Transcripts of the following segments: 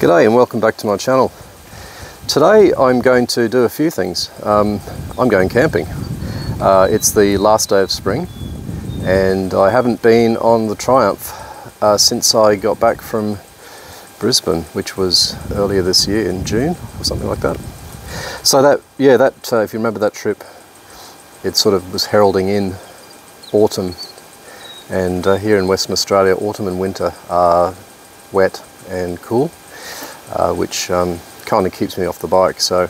G'day and welcome back to my channel. Today I'm going to do a few things. I'm going camping. It's the last day of spring and I haven't been on the Triumph since I got back from Brisbane, which was earlier this year in June or something like that. So if you remember that trip, it sort of was heralding in autumn, and here in Western Australia autumn and winter are wet and cool, which kind of keeps me off the bike. So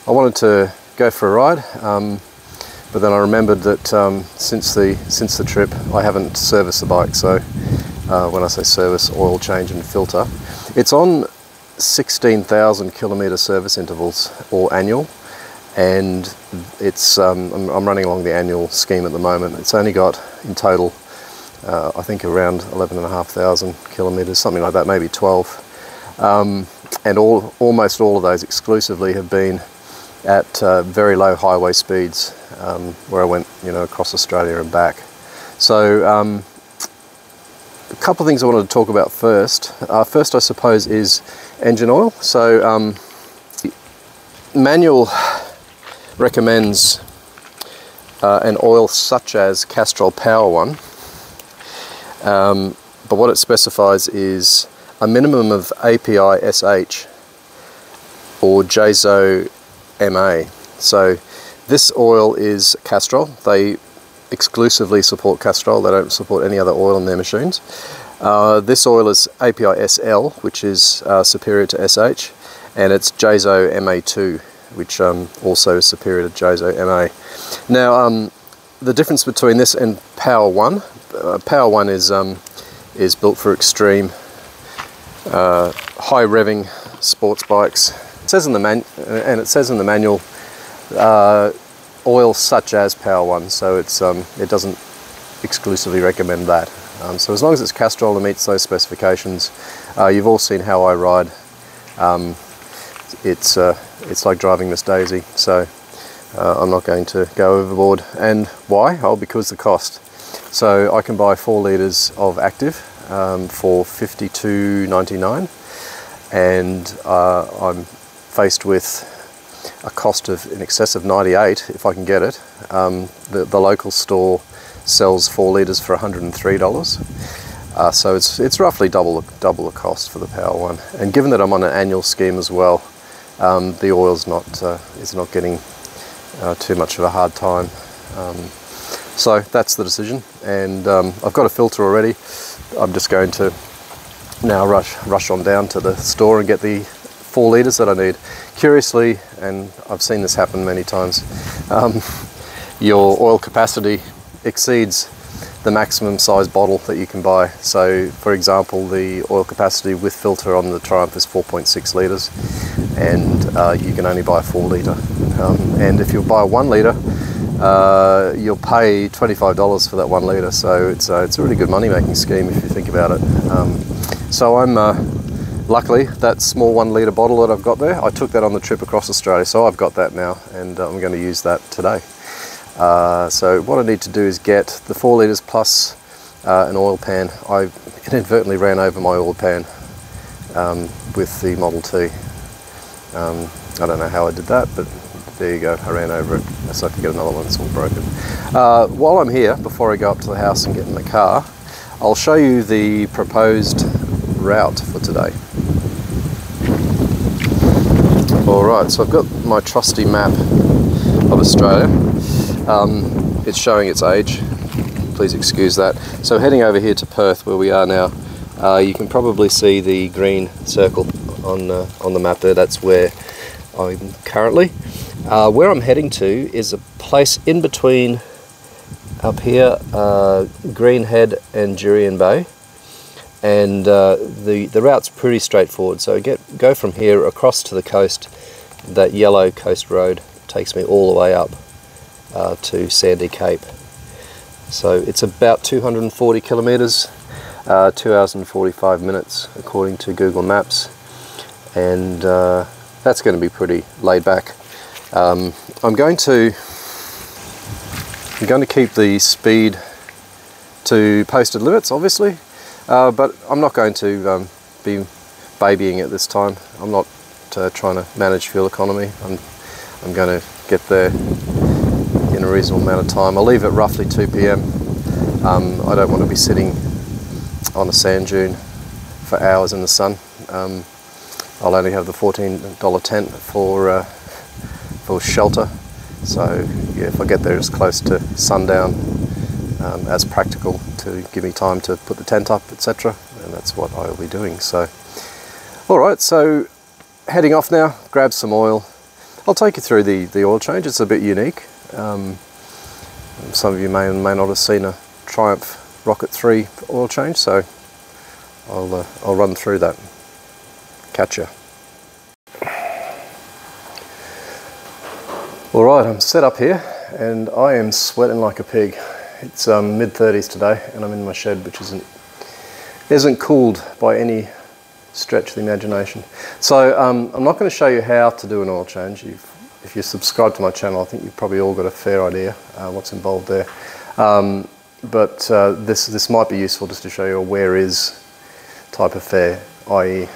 I wanted to go for a ride, but then I remembered that since the trip I haven't serviced the bike. So when I say service, oil change and filter, it's on 16,000 kilometre service intervals, or annual, and it's I'm running along the annual scheme at the moment. It's only got in total I think around 11,500 kilometres, something like that, maybe 12. And almost all of those exclusively have been at very low highway speeds, where I went, across Australia and back. So a couple of things I wanted to talk about first. First, I suppose, is engine oil. So manual recommends an oil such as Castrol Power One. But what it specifies is a minimum of API SH or JZO MA. So this oil is Castrol. They exclusively support Castrol. They don't support any other oil in their machines. This oil is API SL, which is superior to SH, and it's JZO MA2, which also is superior to JZO MA. Now, the difference between this and Power One, Power One is built for extreme high revving sports bikes. It says in the manual oil such as Power One, so it doesn't exclusively recommend that. So as long as it's Castrol and meets those specifications, you've all seen how I ride. It's like driving Miss Daisy. So I'm not going to go overboard. And why? Oh, because the cost. So I can buy 4 litres of active for $52.99, and I'm faced with a cost of in excess of $98 if I can get it. The local store sells 4 litres for $103, so it's roughly double the cost for the Power One. And given that I'm on an annual scheme as well, the oil's not getting too much of a hard time. So that's the decision, and I've got a filter already. I'm just going to now rush on down to the store and get the 4 litres that I need. Curiously, and I've seen this happen many times, your oil capacity exceeds the maximum size bottle that you can buy. So for example, the oil capacity with filter on the Triumph is 4.6 litres, and you can only buy a 4 litre. And if you buy a 1 litre, you'll pay $25 for that 1 litre. So it's a really good money making scheme if you think about it. So I'm luckily, that small 1 litre bottle that I've got there, I took that on the trip across Australia, so I've got that now, and I'm going to use that today. So what I need to do is get the 4 litres plus an oil pan. I inadvertently ran over my oil pan with the Model T. I don't know how I did that, but there you go, I ran over it, so I can get another one. It's all broken. While I'm here, before I go up to the house and get in the car, I'll show you the proposed route for today. Alright, so I've got my trusty map of Australia. It's showing its age, please excuse that. So heading over here to Perth, where we are now, you can probably see the green circle on the map there. That's where I'm currently. Where I'm heading to is a place in between up here, Greenhead and Jurien Bay, and the route's pretty straightforward. So go from here across to the coast. That yellow coast road takes me all the way up to Sandy Cape. So it's about 240 kilometres, 2 hours and 45 minutes according to Google Maps, and that's going to be pretty laid back. I'm going to keep the speed to posted limits, obviously, but I'm not going to be babying it this time. I'm not trying to manage fuel economy. I'm going to get there in a reasonable amount of time. I'll leave at roughly 2 p.m. I don't want to be sitting on a sand dune for hours in the sun. I'll only have the $14 tent for shelter. So yeah, if I get there as close to sundown as practical to give me time to put the tent up, etc., and that's what I'll be doing. So, all right, so heading off now, grab some oil. I'll take you through the oil change. It's a bit unique. Some of you may not have seen a Triumph Rocket 3 oil change, so I'll run through that. Catch ya. All right, I'm set up here and I am sweating like a pig. It's mid-30s today and I'm in my shed, which isn't cooled by any stretch of the imagination. So I'm not going to show you how to do an oil change. If you subscribe to my channel, I think you've probably all got a fair idea what's involved there. But this might be useful just to show you a where is type of fare, i.e.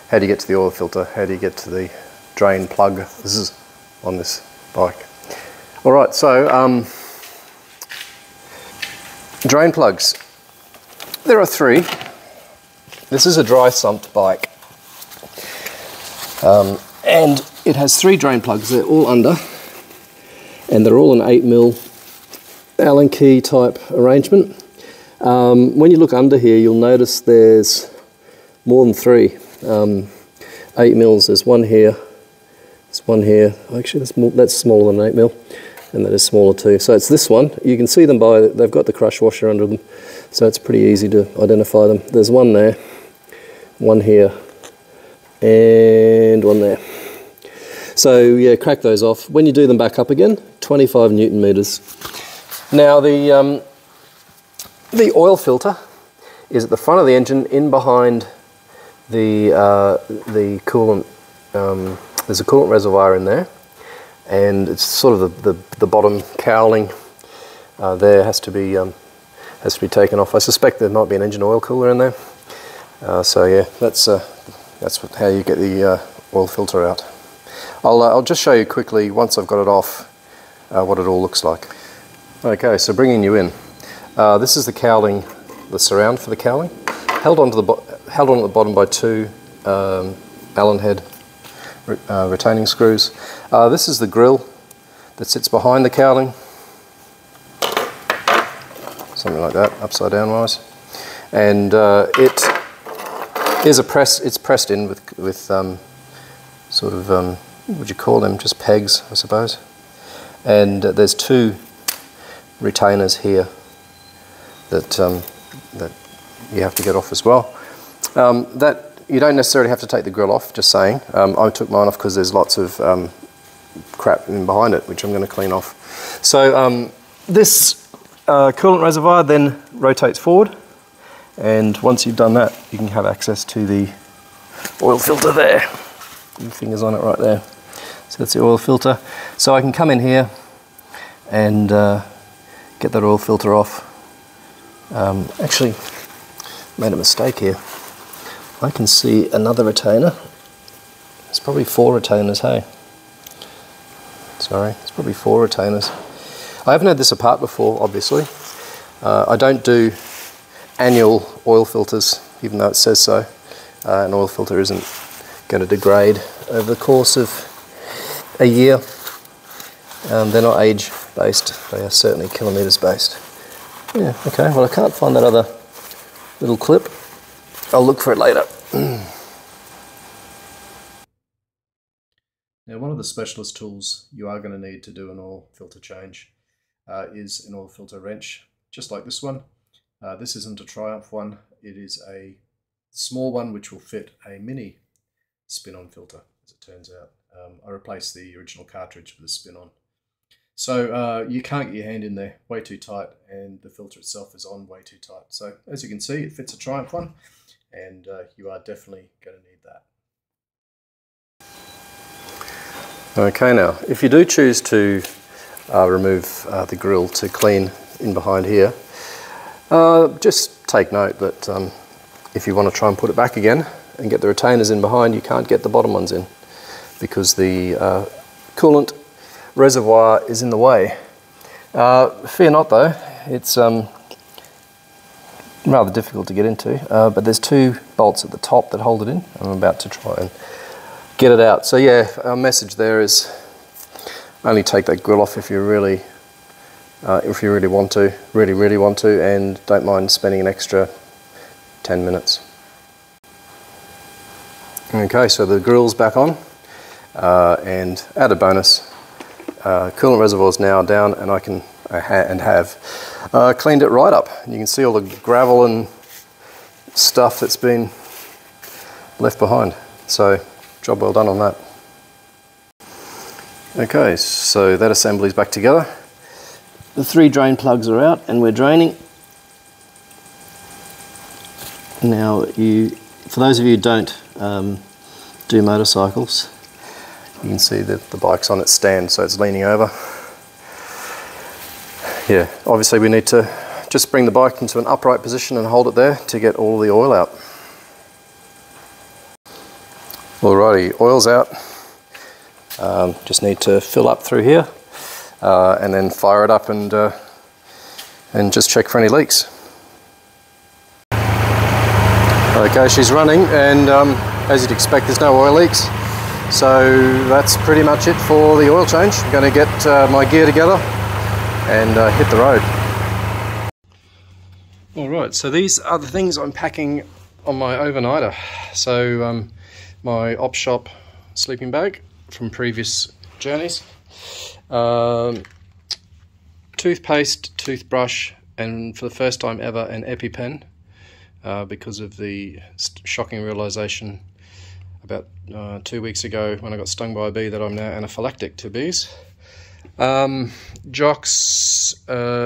how do you get to the oil filter, how do you get to the drain plug. This is on this bike. All right, so drain plugs. There are 3. This is a dry sumped bike. And it has 3 drain plugs. They're all under, and they're all an 8mm Allen key type arrangement. When you look under here, you'll notice there's more than 3 8mm. There's one here, there's one here. Actually, that's smaller than 8mm, and that is smaller too. So it's this one. You can see them they've got the crush washer under them, so it's pretty easy to identify them. There's one there, one here, and one there. So yeah, crack those off. When you do them back up again, 25 Newton meters. Now the oil filter is at the front of the engine, in behind the coolant. There's a coolant reservoir in there, and it's sort of the bottom cowling there has to be taken off. I suspect there might be an engine oil cooler in there. So yeah, that's how you get the oil filter out. I'll just show you quickly, once I've got it off, what it all looks like. Okay, so bringing you in. This is the cowling, the surround for the cowling, held on at the bottom by 2 Allen head retaining screws. This is the grill that sits behind the cowling, something like that, upside down wise, and it's pressed in with sort of what would you call them? Just pegs, I suppose. And there's 2 retainers here that that you have to get off as well. That you don't necessarily have to take the grill off, just saying. I took mine off because there's lots of crap in behind it, which I'm going to clean off. So this coolant reservoir then rotates forward, and once you've done that, you can have access to the oil filter there. Your fingers on it right there. So that's the oil filter. So I can come in here and get that oil filter off. Actually, made a mistake here. I can see another retainer. It's probably 4 retainers, hey? Sorry, it's probably 4 retainers. I haven't had this apart before, obviously. I don't do annual oil filters, even though it says so. An oil filter isn't going to degrade over the course of a year. They're not age based, they are certainly kilometres based. Yeah, okay, well I can't find that other little clip. I'll look for it later. Now, one of the specialist tools you are going to need to do an oil filter change is an oil filter wrench, just like this one. This isn't a Triumph one, it is a small one which will fit a mini spin-on filter, as it turns out. I replaced the original cartridge with a spin-on. So you can't get your hand in there, way too tight, and the filter itself is on way too tight. So as you can see, it fits a Triumph one, and you are definitely going to need that. Okay, now if you do choose to remove the grill to clean in behind here, just take note that if you want to try and put it back again, and get the retainers in behind, you can't get the bottom ones in because the coolant reservoir is in the way. Fear not though, it's rather difficult to get into, but there's 2 bolts at the top that hold it in. I'm about to try and get it out. So yeah, our message there is only take that grill off if you really want to, really want to, and don't mind spending an extra 10 minutes. Okay, so the grill's back on, and added bonus, coolant reservoir's now down, and I can have cleaned it right up. You can see all the gravel and stuff that's been left behind. So job well done on that. Okay, so that assembly's back together. The 3 drain plugs are out and we're draining. Now, for those of you who don't do motorcycles, you can see that the bike's on its stand, so it's leaning over. Yeah, obviously we need to just bring the bike into an upright position and hold it there to get all the oil out. Alrighty, oil's out. Just need to fill up through here and then fire it up and just check for any leaks. Okay, she's running, and as you'd expect, there's no oil leaks. So that's pretty much it for the oil change. I'm going to get my gear together and hit the road. Alright, so these are the things I'm packing on my overnighter. So my op shop sleeping bag from previous journeys, toothpaste, toothbrush, and for the first time ever an EpiPen, because of the shocking realization about 2 weeks ago when I got stung by a bee that I'm now anaphylactic to bees. Jocks,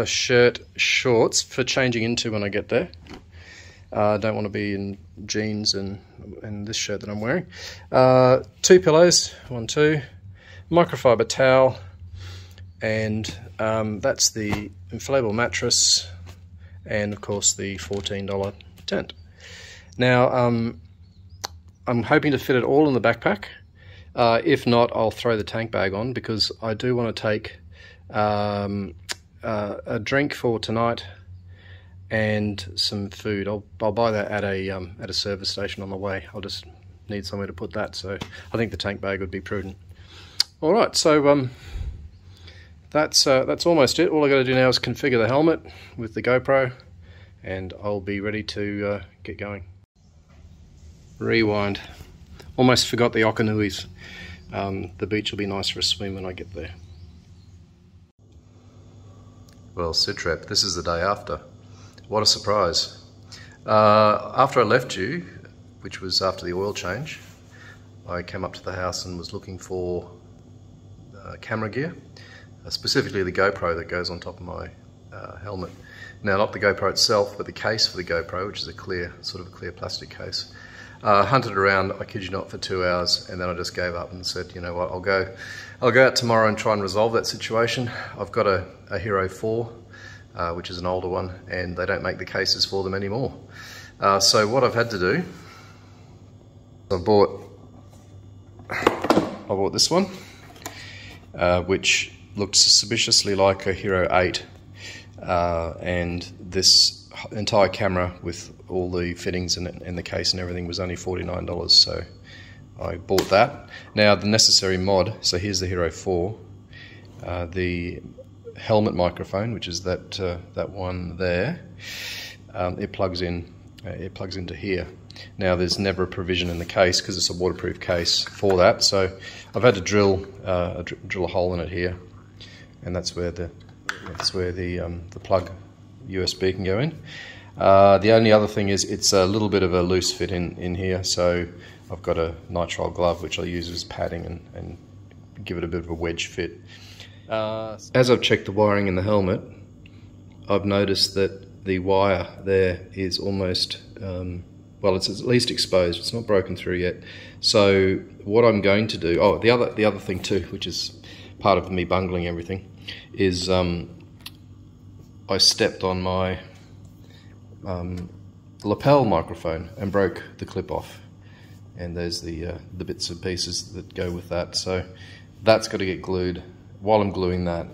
shirt, shorts for changing into when I get there. Don't want to be in jeans and this shirt that I'm wearing. 2 pillows, 1, 2, microfiber towel, and that's the inflatable mattress, and of course the $14 tent. Now I'm hoping to fit it all in the backpack. If not, I'll throw the tank bag on, because I do want to take a drink for tonight and some food. I'll buy that at a service station on the way. I'll just need somewhere to put that, so I think the tank bag would be prudent. All right, so that's almost it. All I got to do now is configure the helmet with the GoPro, and I'll be ready to get going. Rewind. Almost forgot the Okanuis. The beach will be nice for a swim when I get there. Well, Sitrep, this is the day after. What a surprise. After I left you, which was after the oil change, I came up to the house and was looking for camera gear, specifically the GoPro that goes on top of my helmet. Now, not the GoPro itself, but the case for the GoPro, which is a clear, sort of a clear plastic case. Hunted around, I kid you not, for 2 hours, and then I just gave up and said, you know what, I'll go out tomorrow and try and resolve that situation. I've got a Hero 4, which is an older one, and they don't make the cases for them anymore. So what I've had to do, I bought this one, which looks suspiciously like a Hero 8, and this entire camera with all the fittings and the case and everything was only $49, so I bought that. Now, the necessary mod, so here's the Hero 4, the helmet microphone, which is that one there, it plugs into here. Now, there's never a provision in the case because it's a waterproof case for that, so I've had to drill a hole in it here, and that's where the plug USB can go in. The only other thing is it's a little bit of a loose fit in here, so I've got a nitrile glove which I use as padding and give it a bit of a wedge fit. As I've checked the wiring in the helmet, I've noticed that the wire there is almost, well, it's at least exposed, it's not broken through yet. So what I'm going to do, oh, the other thing too, which is part of me bungling everything, is I stepped on my lapel microphone and broke the clip off. and there's the bits and pieces that go with that. So that's got to get glued. While I'm gluing that,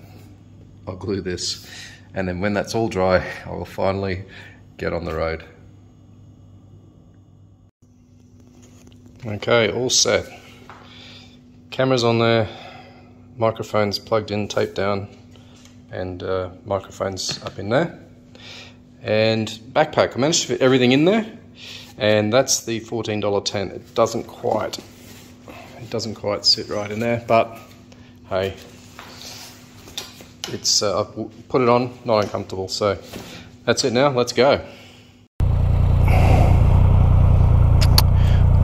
I'll glue this, and then when that's all dry, I will finally get on the road. Okay, all set. Camera's on there, microphone's plugged in, taped down, and microphone's up in there. And backpack, I managed to fit everything in there, and that's the $14 tent. It doesn't quite sit right in there, but hey, it's I've put it on, not uncomfortable. So that's it now, let's go.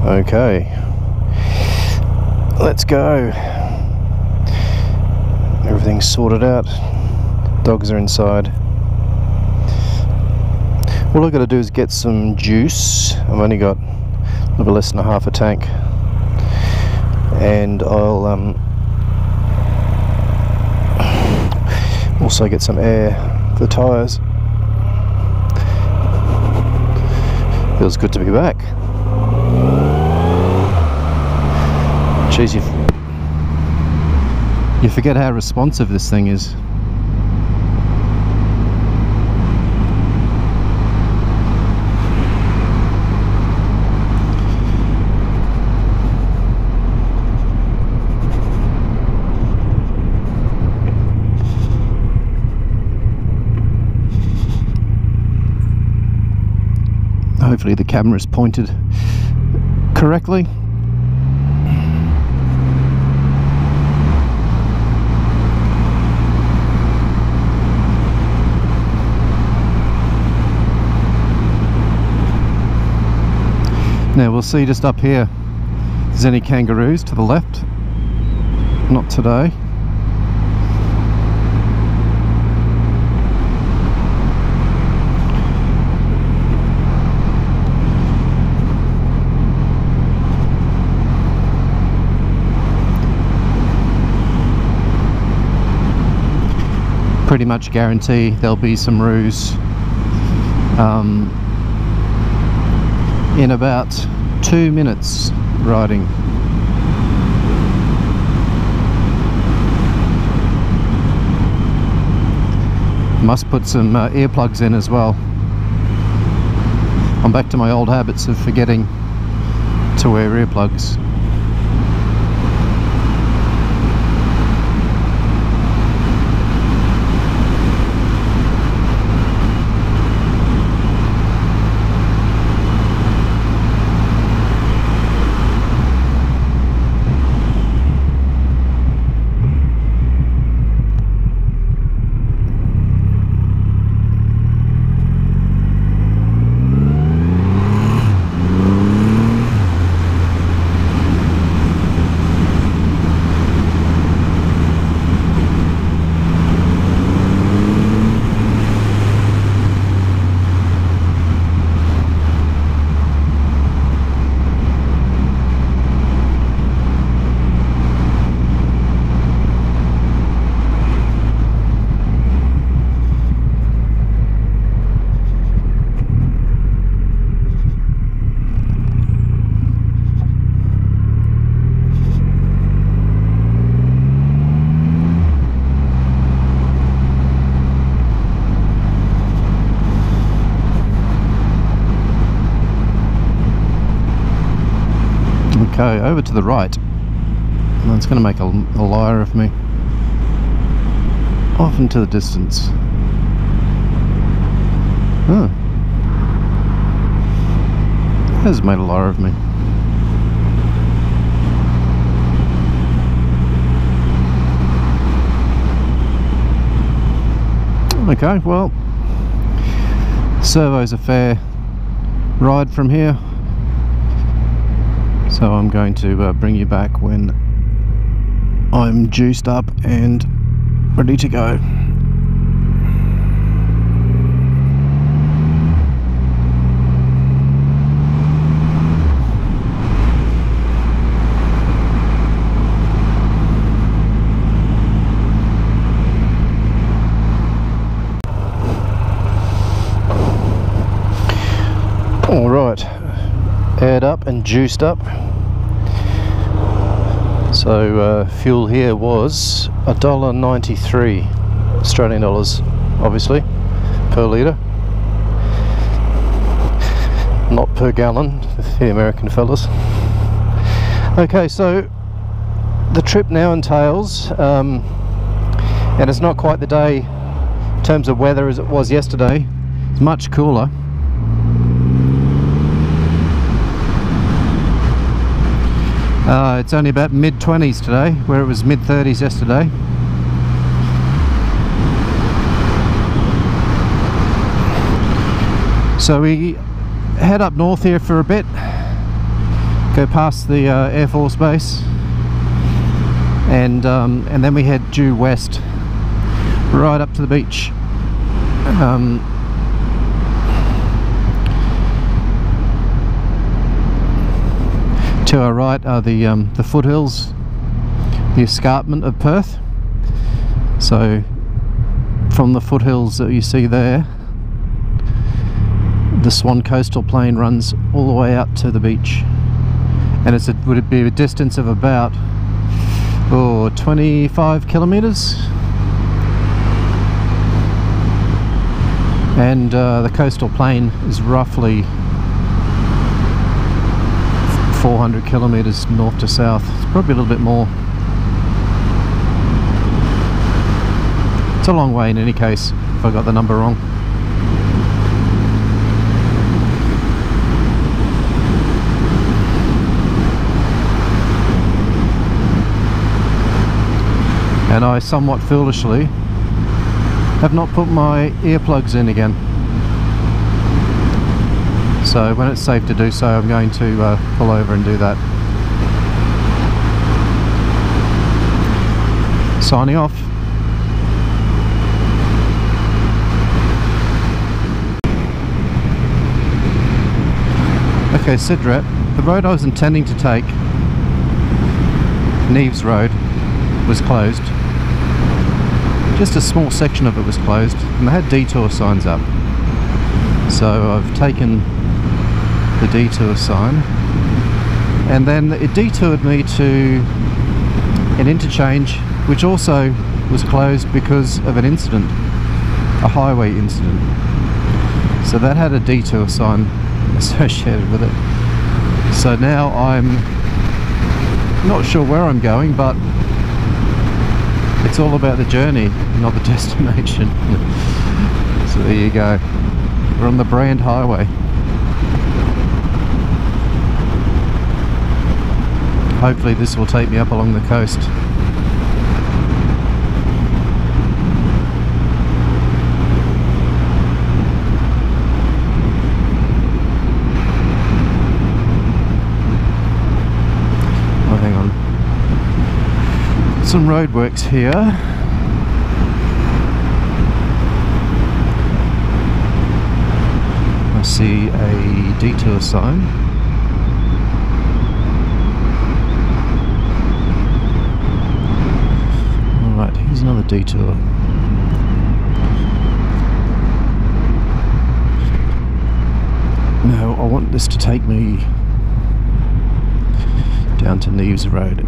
Okay, let's go. Everything's sorted out, dogs are inside. All I've got to do is get some juice. I've only got a little bit less than half a tank, and I'll also get some air for the tyres. Feels good to be back. Jeez, you forget how responsive this thing is. Hopefully the camera is pointed correctly. Now we'll see just up here if there's any kangaroos to the left. Not today. Pretty much guarantee there'll be some roos in about 2 minutes riding. Must put some earplugs in as well. I'm back to my old habits of forgetting to wear earplugs. Okay, over to the right. That's going to make a liar of me. Off into the distance. Oh. Has made a liar of me. Okay, well, servo's a fair ride from here. So I'm going to bring you back when I'm juiced up and ready to go. All right, aired up and juiced up. So fuel here was $1.93 Australian dollars, obviously, per litre, not per gallon with the American fellas. Okay, so the trip now entails, and it's not quite the day in terms of weather as it was yesterday. It's much cooler. It's only about mid-20s today, where it was mid-30s yesterday. So we head up north here for a bit, go past the Air Force Base, and then we head due west, right up to the beach. To our right are the foothills, the escarpment of Perth. So from the foothills that you see there, the Swan coastal plain runs all the way out to the beach, and would it be a distance of about 25 kilometers, and the coastal plain is roughly 400 kilometers north to south. It's probably a little bit more. It's a long way in any case, if I got the number wrong. And I somewhat foolishly have not put my earplugs in again. So when it's safe to do so, I'm going to pull over and do that. Signing off. Okay, Sidrat, the road I was intending to take, Neves Road, was closed. Just a small section of it was closed, and they had detour signs up. So I've taken the detour sign, and then it detoured me to an interchange which also was closed because of an incident, a highway incident. So that had a detour sign associated with it. So now I'm not sure where I'm going, but it's all about the journey, not the destination. So there you go. We're on the Brand Highway. Hopefully this will take me up along the coast. Oh, hang on. Some roadworks here. I see a detour sign. Alright, here's another detour. Now I want this to take me down to Neves Road.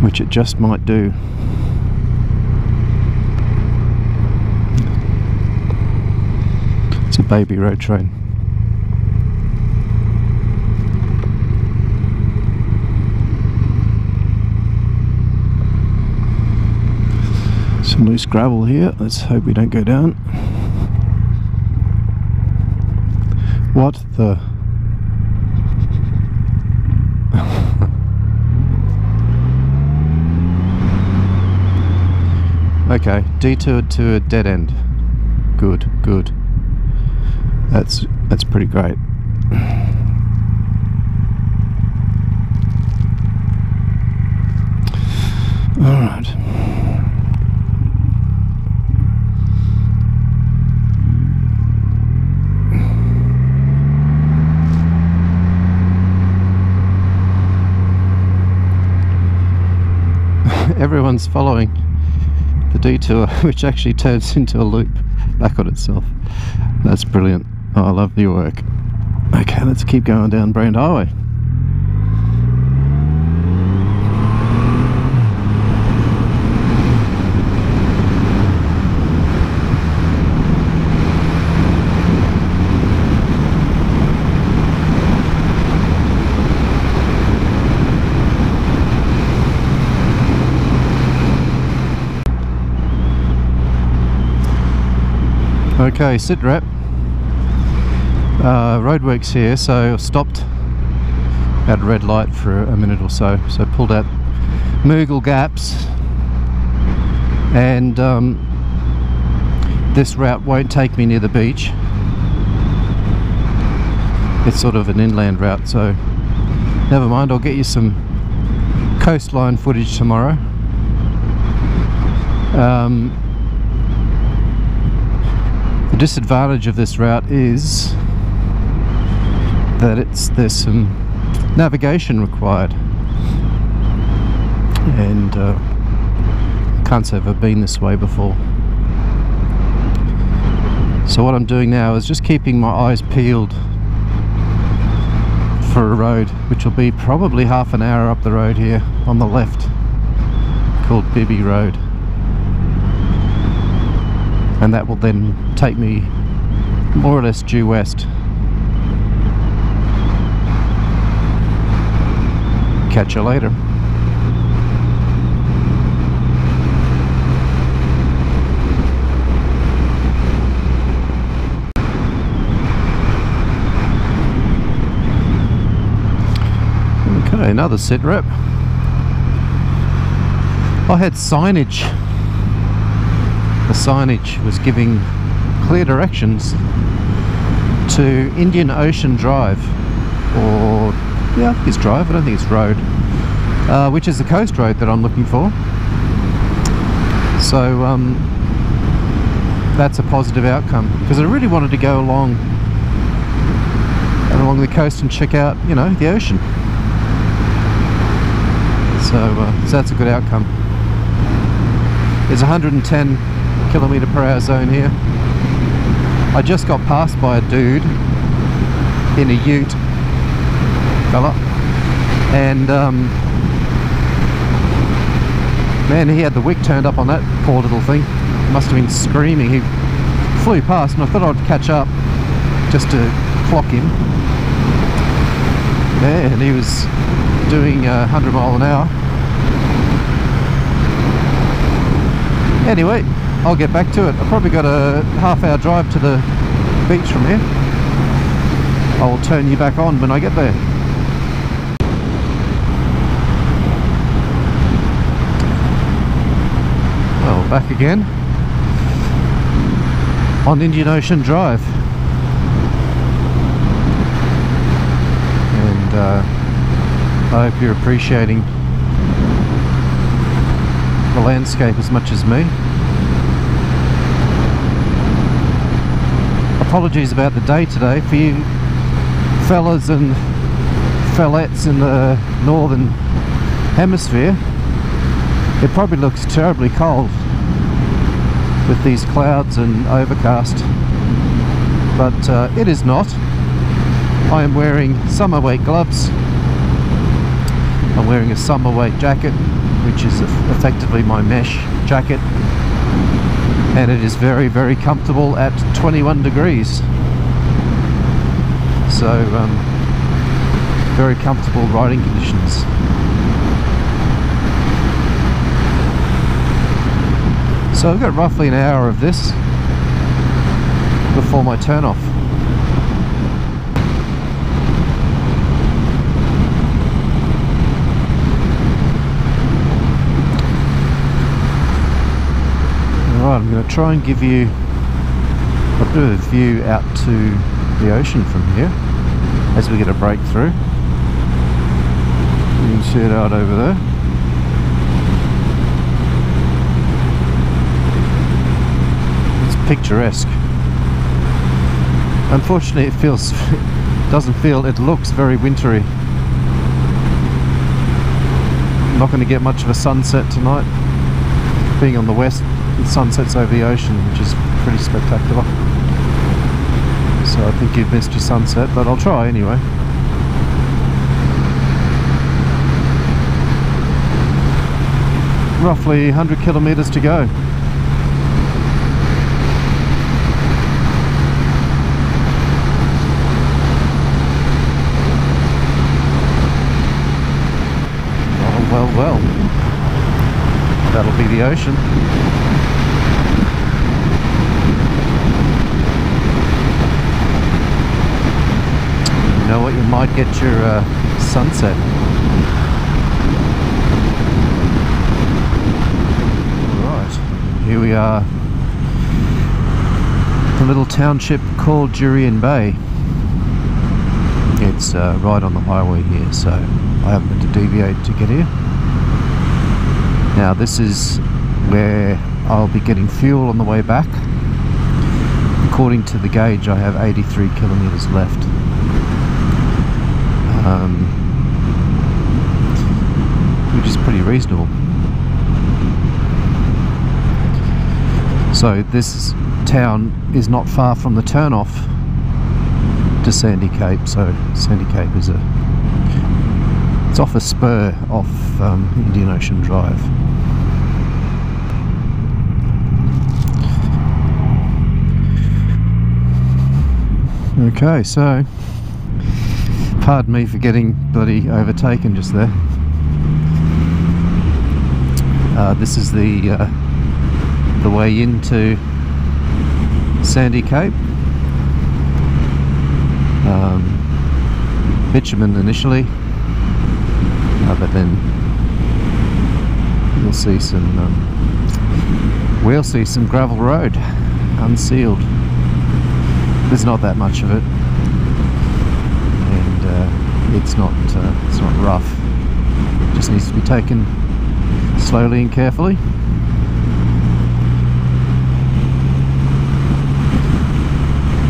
Which it just might do. It's a baby road train. Some loose gravel here. Let's hope we don't go down. What the... Okay, detoured to a dead end. Good, good. That's pretty great. All right. everyone's following the detour, which actually turns into a loop back on itself. That's brilliant. Oh, I love your work. Okay, let's keep going down Brand Highway. Okay, sit rep. Roadworks here, so I stopped at a red light for a minute or so. So pulled out Moogle gaps, and this route won't take me near the beach. It's sort of an inland route, so never mind. I'll get you some coastline footage tomorrow. The disadvantage of this route is that there's some navigation required, and can't say I've ever been this way before. So what I'm doing now is just keeping my eyes peeled for a road which will be probably half an hour up the road here on the left, called Bibby Road. And that will then take me more or less due west. Catch you later. Okay, another sit rep. I had signage. The signage was giving clear directions to Indian Ocean Drive, or yeah, it's drive, I don't think it's road, which is the coast road that I'm looking for. So that's a positive outcome, because I really wanted to go along the coast and check out, you know, the ocean. So that's a good outcome. There's 110 km/h zone here. I just got passed by a dude in a ute, fella, and man, he had the wick turned up on that poor little thing. Must have been screaming. He flew past, and I thought I'd catch up just to clock him. Yeah, and he was doing 100 miles an hour. Anyway, I'll get back to it. I've probably got a half-hour drive to the beach from here. I'll turn you back on when I get there. Well, back again on Indian Ocean Drive. And I hope you're appreciating the landscape as much as me. Apologies about the day today for you fellas and fellettes in the northern hemisphere. It probably looks terribly cold with these clouds and overcast, but it is not. I am wearing summer weight gloves. I'm wearing a summer weight jacket, which is effectively my mesh jacket, and it is very, very comfortable at 21 degrees. So very comfortable riding conditions. So I've got roughly an hour of this before my turn off. Alright, I'm going to try and give you a bit of a view out to the ocean from here as we get a breakthrough. You can see it out over there. It's picturesque. Unfortunately, it looks very wintry. I'm not going to get much of a sunset tonight. Being on the west, it sunsets over the ocean, which is pretty spectacular. So I think you've missed your sunset, but I'll try anyway. Roughly 100 kilometres to go. Well, that'll be the ocean. You know what, you might get your sunset. Right, here we are, the little township called Jurien Bay. It's right on the highway here, so I haven't had to deviate to get here. Now this is where I'll be getting fuel on the way back. According to the gauge, I have 83 kilometres left. Which is pretty reasonable. So this town is not far from the turnoff to Sandy Cape. So Sandy Cape is it's off a spur off Indian Ocean Drive. Okay, so pardon me for getting bloody overtaken just there. This is the way into Sandy Cape. Bitumen initially, but then we'll see some gravel road, unsealed. There's not that much of it, and it's not rough. It just needs to be taken slowly and carefully.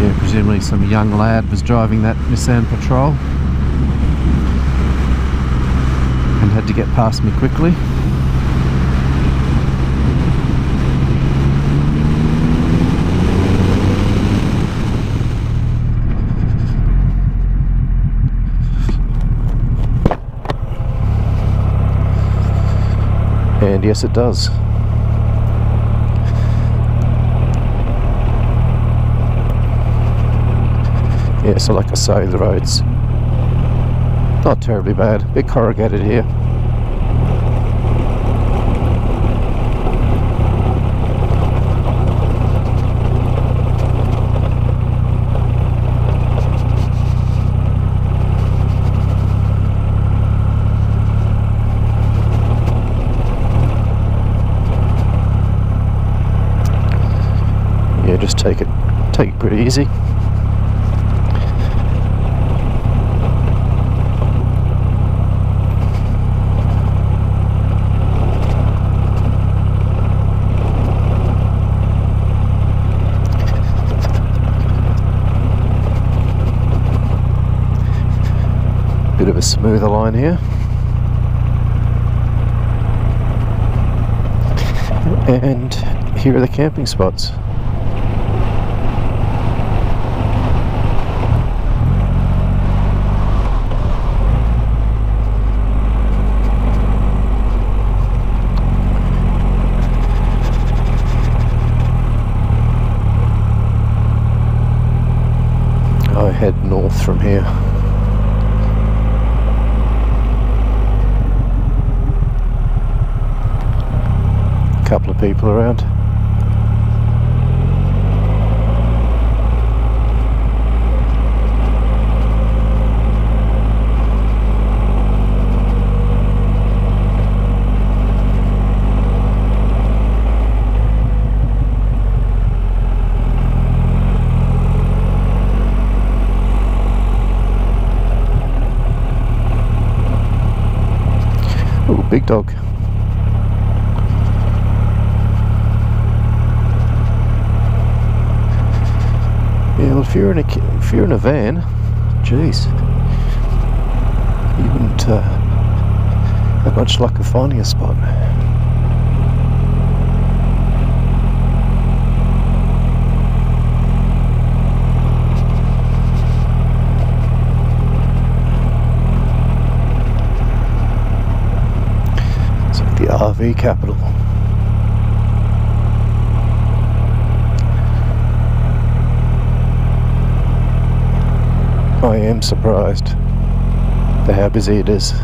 Yeah, presumably some young lad was driving that Nissan Patrol and had to get past me quickly. And yes, it does. Yeah, so like I say, the road's not terribly bad. A bit corrugated here. Yeah, just take it pretty easy. Bit of a smoother line here. And here are the camping spots. I head north from here. Couple of people around. Ooh, big dog. Yeah, well, if you're in a van, geez, you had much luck of finding a spot. It's like the RV capital. I am surprised at how busy it is.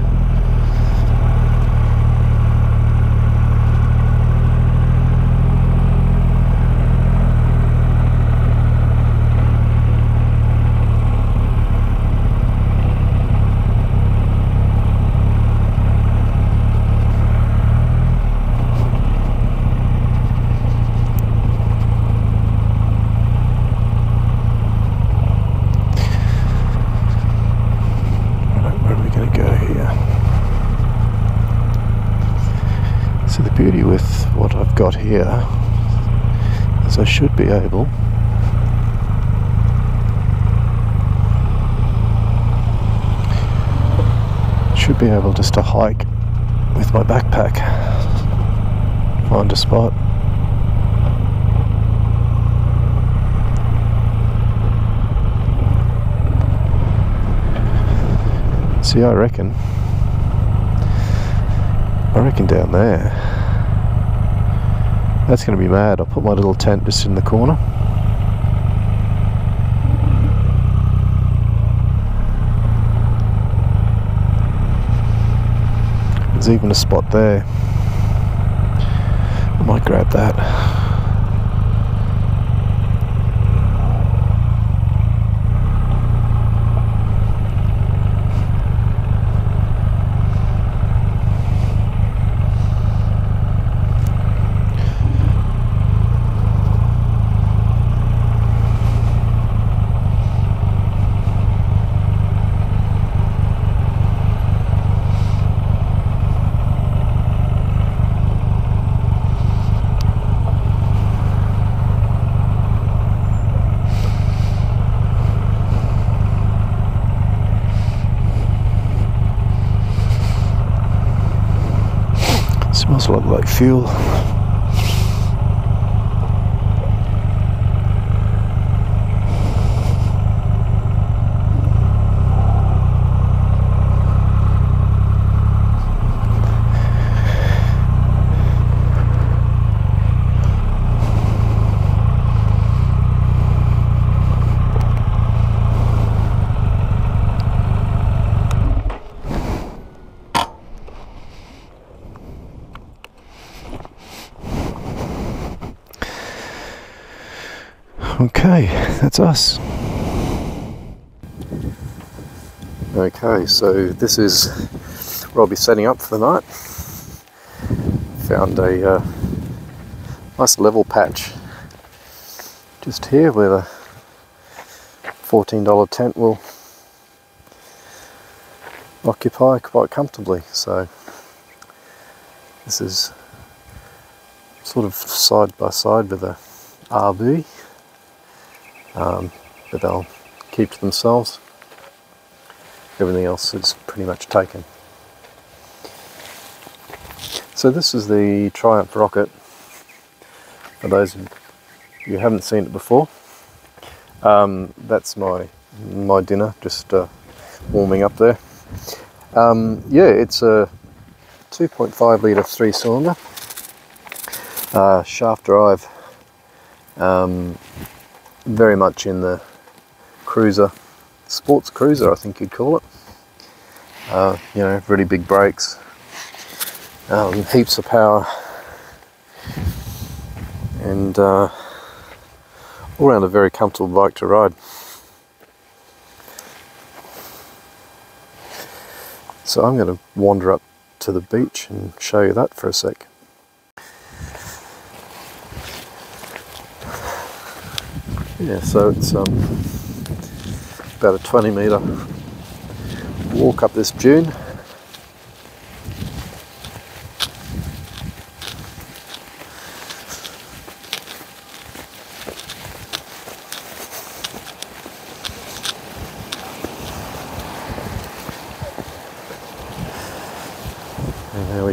So the beauty with what I've got here is I should be able just to hike with my backpack, find a spot. See, I reckon down there, that's going to be mad. I'll put my little tent just in the corner. There's even a spot there. I might grab that. Smells a lot like fuel. Okay, that's us. Okay, so this is where I'll be setting up for the night. Found a nice level patch just here where the $14 tent will occupy quite comfortably. So this is sort of side by side with a RV. But they'll keep to themselves. Everything else is pretty much taken. So this is the Triumph rocket. For those of you who haven't seen it before, that's my dinner, just warming up there. Yeah, it's a 2.5 litre 3-cylinder shaft drive. Very much in the cruiser, sports cruiser I think you'd call it. You know, really big brakes, heaps of power, and all around a very comfortable bike to ride. So I'm going to wander up to the beach and show you that for a sec. Yeah, so it's about a 20-metre walk up this dune.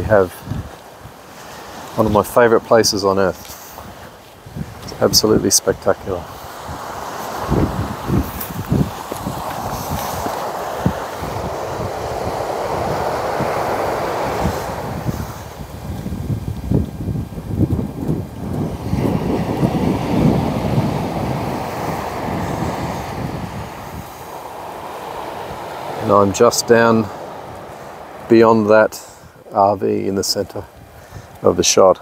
we have one of my favourite places on earth. It's absolutely spectacular. And I'm just down beyond that RV in the centre of the shot.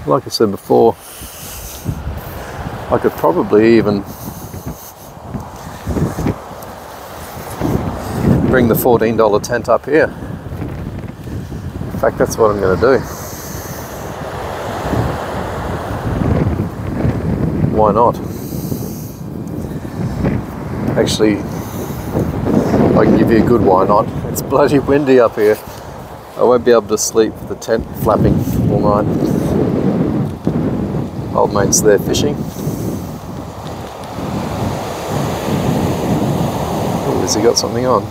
Like I said before, I could probably even bring the $14 tent up here. In fact, that's what I'm going to do. Why not? Actually, I can give you a good why not. It's bloody windy up here. I won't be able to sleep with the tent flapping all night. Old mate's there fishing. Oh, has he got something on?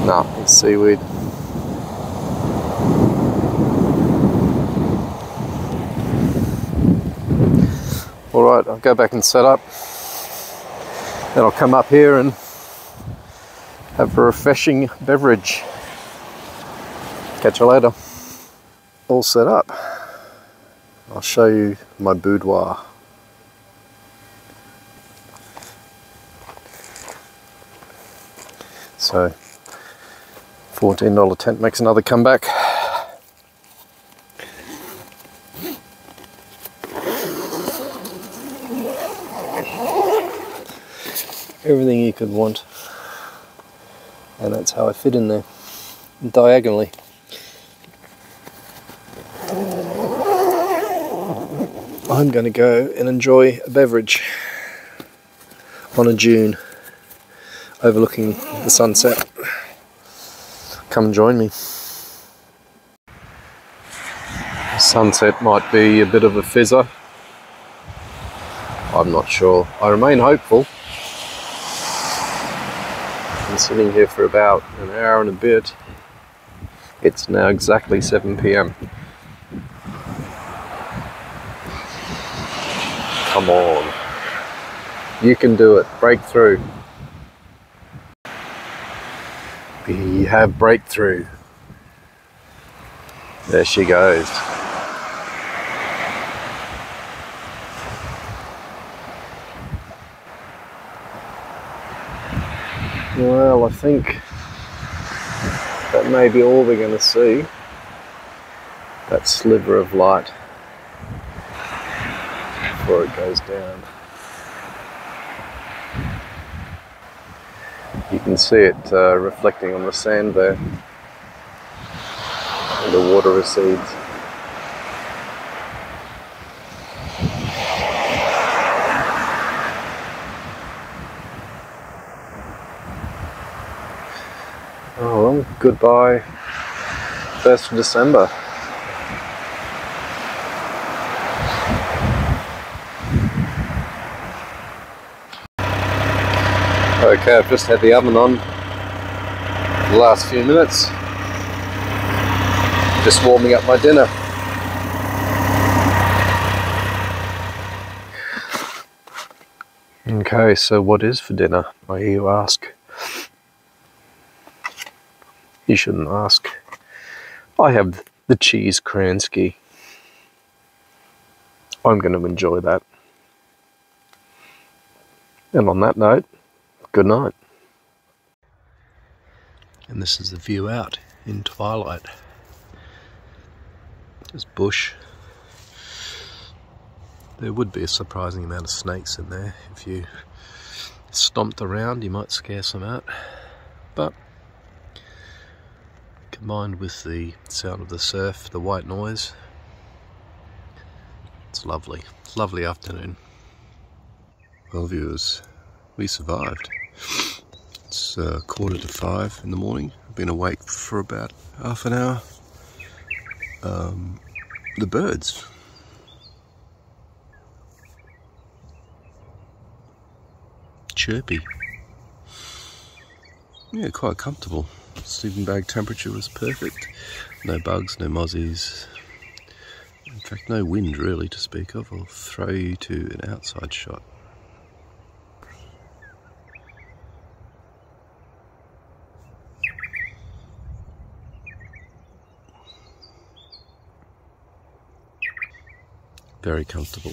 Nah, it's seaweed. Alright, I'll go back and set up. Then I'll come up here and have a refreshing beverage. Catch you later. All set up. I'll show you my boudoir. So, $14 tent makes another comeback. Everything you could want, and that's how I fit in there, diagonally. I'm going to go and enjoy a beverage on a dune overlooking the sunset. Come join me. Sunset might be a bit of a fizzer. I'm not sure. I remain hopeful. I'm sitting here for about an hour and a bit. It's now exactly 7 p.m. Come on. You can do it. Break through. We have breakthrough. There she goes. Well, I think that may be all we're going to see. That sliver of light before it goes down. You can see it reflecting on the sand there, and the water recedes. Oh well, goodbye 1st of December. Okay, I've just had the oven on the last few minutes. Just warming up my dinner. Okay, so what is for dinner, I hear you ask? You shouldn't ask. I have the cheese Kransky. I'm going to enjoy that. And on that note, good night. And this is the view out in twilight. There's bush. There would be a surprising amount of snakes in there. If you stomped around, you might scare some out. But combined with the sound of the surf, the white noise, it's lovely. Lovely afternoon. Well, viewers, we survived. It's 4:45 in the morning. I've been awake for about half an hour. The birds. Chirpy. Yeah, quite comfortable. Sleeping bag temperature was perfect. No bugs, no mozzies. In fact, no wind really to speak of. I'll throw you to an outside shot. Very comfortable.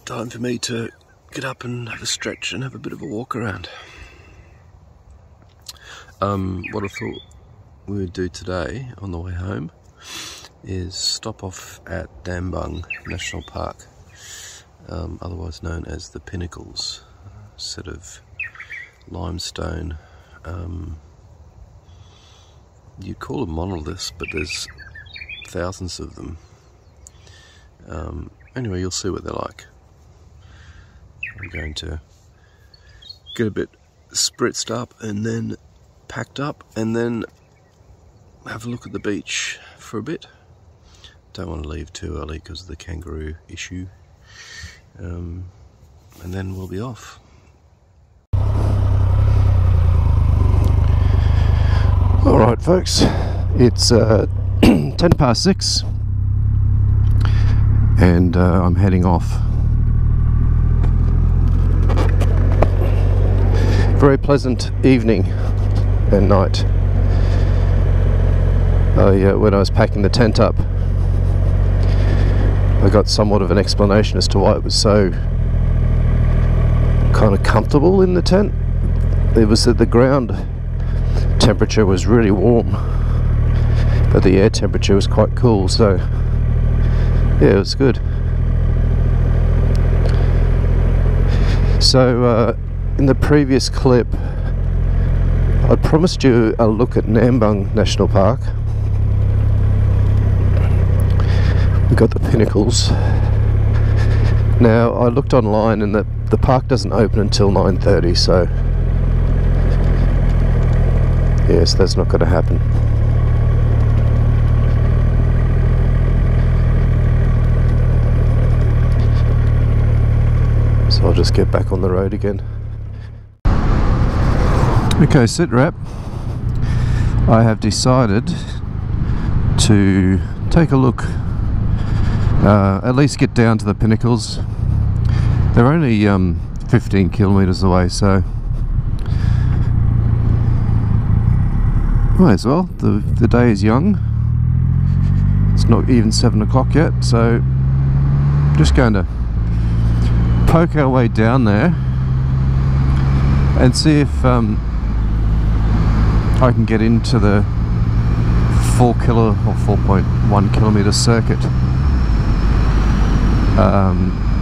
Time for me to get up and have a stretch and have a bit of a walk around. What I thought we would do today on the way home is stop off at Dambung National Park, otherwise known as the Pinnacles, a set of limestone, you'd call them monoliths, but there's thousands of them. Anyway, you'll see what they're like. I'm going to get a bit spritzed up and then packed up and then have a look at the beach for a bit. Don't want to leave too early because of the kangaroo issue, and then we'll be off. Alright folks, it's 6:10 and I'm heading off. Very pleasant evening and night. When I was packing the tent up, I got somewhat of an explanation as to why it was so kind of comfortable in the tent. It was that the ground temperature was really warm, but the air temperature was quite cool, so yeah, it was good. So in the previous clip I promised you a look at Dambung National Park. We got the Pinnacles. Now I looked online and the park doesn't open until 9:30, so yes, that's not going to happen. So I'll just get back on the road again. Okay, sit rep. I have decided to take a look, at least get down to the Pinnacles. They're only 15 kilometres away, so might as well. The day is young. It's not even 7 o'clock yet, so just going to poke our way down there and see if I can get into the 4.1 kilometre circuit.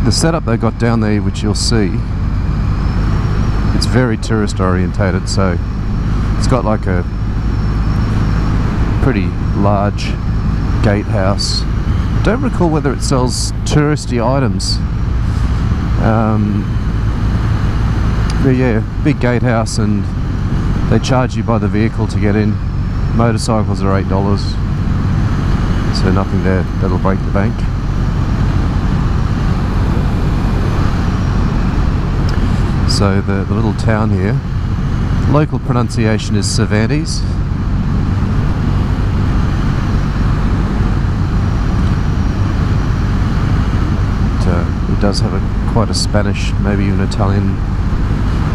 The setup they got down there, which you'll see, it's very tourist orientated, so it's got like a pretty large gatehouse. Don't recall whether it sells touristy items, but yeah, big gatehouse, and they charge you by the vehicle to get in. Motorcycles are $8, so nothing there that'll break the bank. So the little town here, local pronunciation is Cervantes. It does have quite a Spanish, maybe even Italian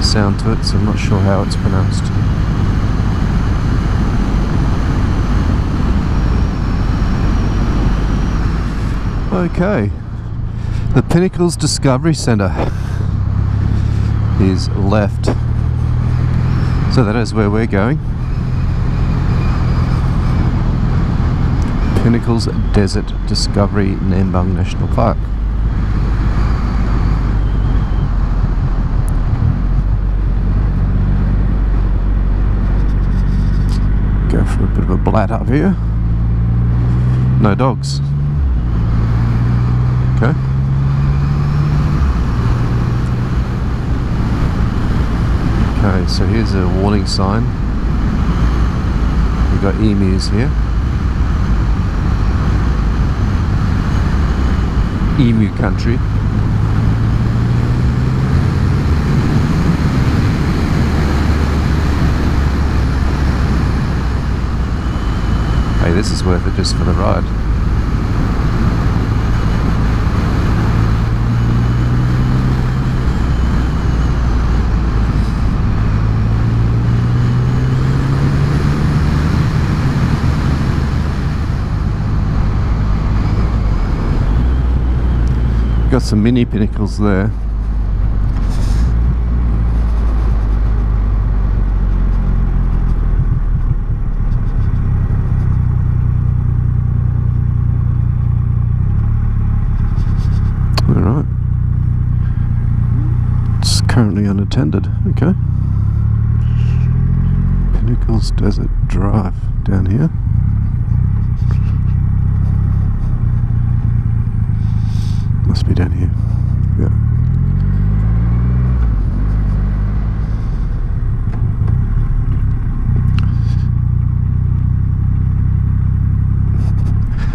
sound to it, so I'm not sure how it's pronounced. Okay, the Pinnacles Discovery Centre is left, so that is where we're going. Pinnacles Desert Discovery, Dambung National Park. Go for a bit of a blat up here. No dogs. Okay, so here's a warning sign. We've got emus here. Emu country. Hey, this is worth it just for the ride. Got some mini pinnacles there. Alright. It's currently unattended. Okay. Pinnacles Desert Drive down here. Must be down here. Yeah.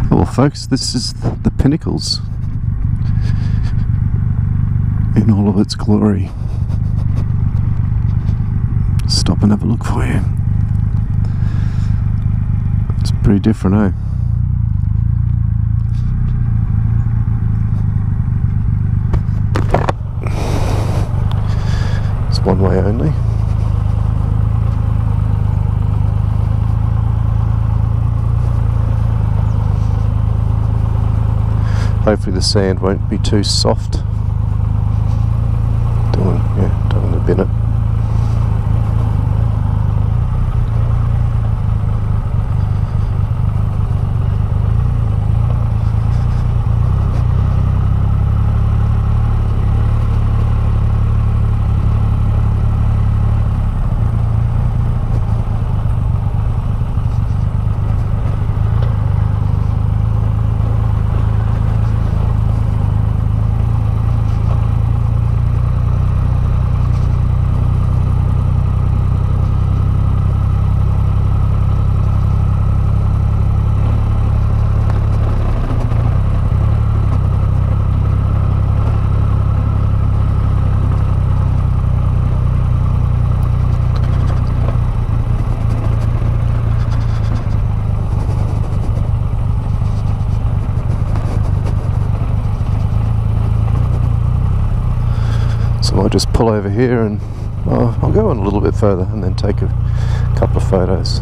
Oh, well, folks, this is the Pinnacles in all of its glory. Stop and have a look for you. It's pretty different, eh? One way only. Hopefully the sand won't be too soft. Don't want to bin it. I'll just pull over here and I'll go on a little bit further and then take a couple of photos.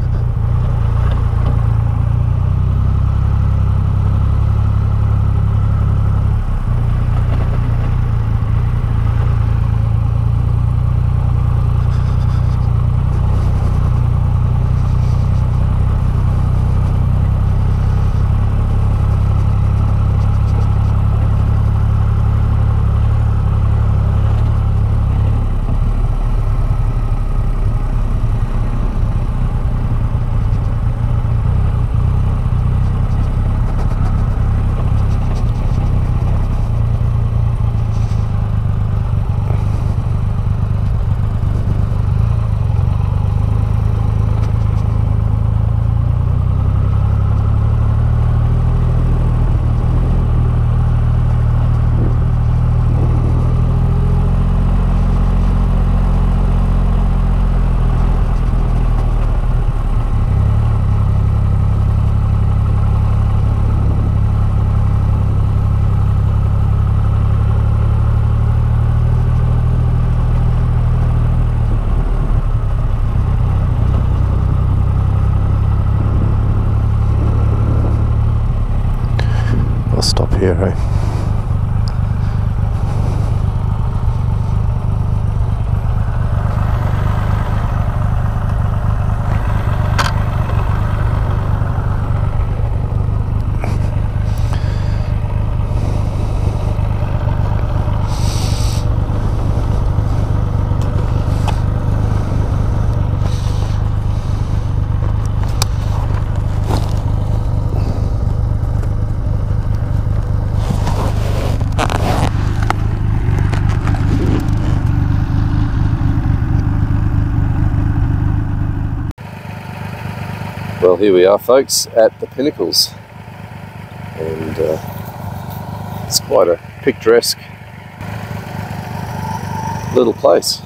Stop here, right? Well, here we are, folks, at the Pinnacles, and it's quite a picturesque little place.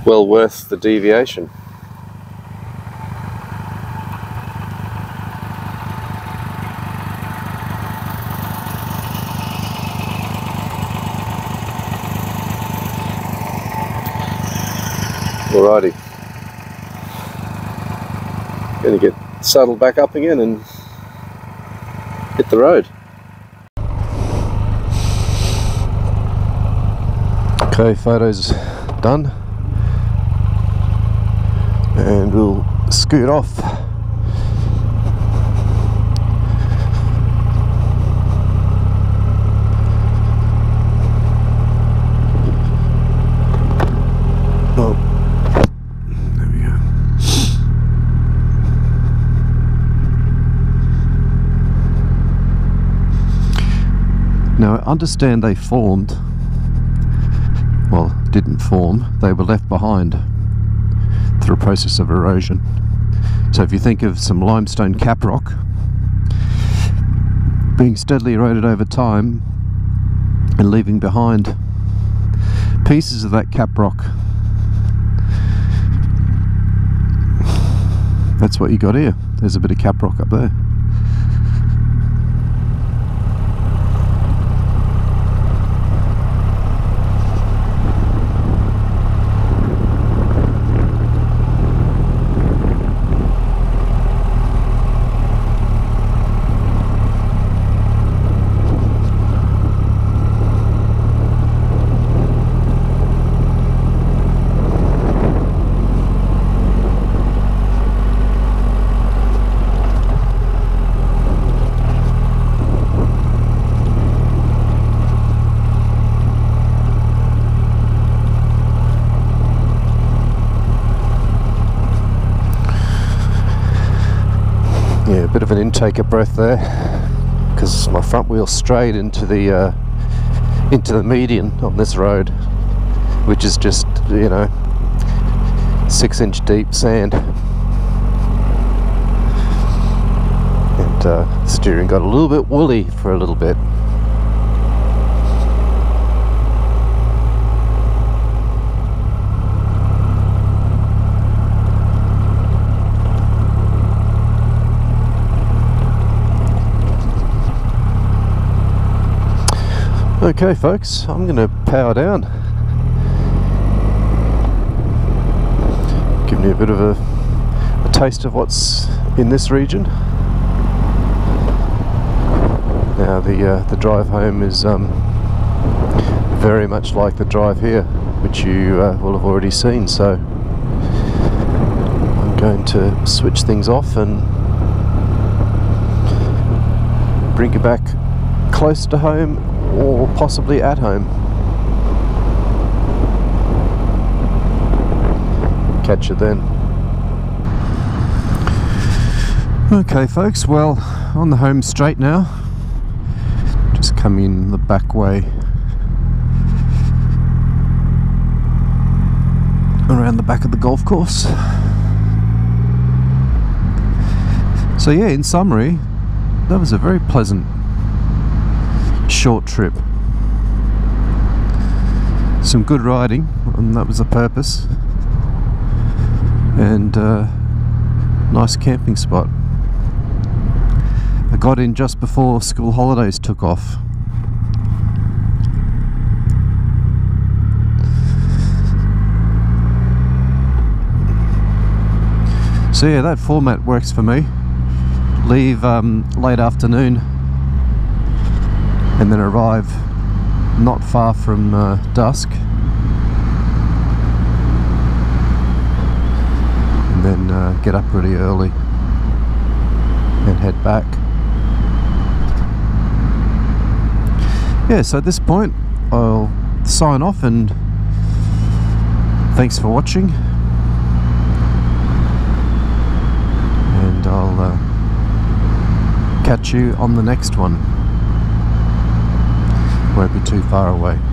Well worth the deviation. Alrighty, going to get saddled back up again and hit the road. Okay, photos done, and we'll scoot off. Now I understand they formed, well, didn't form, they were left behind through a process of erosion. So if you think of some limestone cap rock being steadily eroded over time and leaving behind pieces of that cap rock, that's what you got here. There's a bit of cap rock up there. Yeah, a bit of an intake of breath there, because my front wheel strayed into the median on this road, which is just, you know, 6-inch deep sand, and steering got a little bit woolly for a little bit. Okay folks, I'm going to power down. Giving you a bit of a taste of what's in this region. Now the drive home is very much like the drive here, which you will have already seen, so I'm going to switch things off and bring you back close to home, or possibly at home. Catch you then. Okay folks, well, on the home straight now. Just come in the back way around the back of the golf course. So yeah, in summary, that was a very pleasant short trip. Some good riding, and that was the purpose, and nice camping spot. I got in just before school holidays took off. So yeah, that format works for me. Leave late afternoon and then arrive not far from dusk, and then get up pretty early and head back. Yeah, so at this point I'll sign off, and thanks for watching, and I'll catch you on the next one. won't be too far away.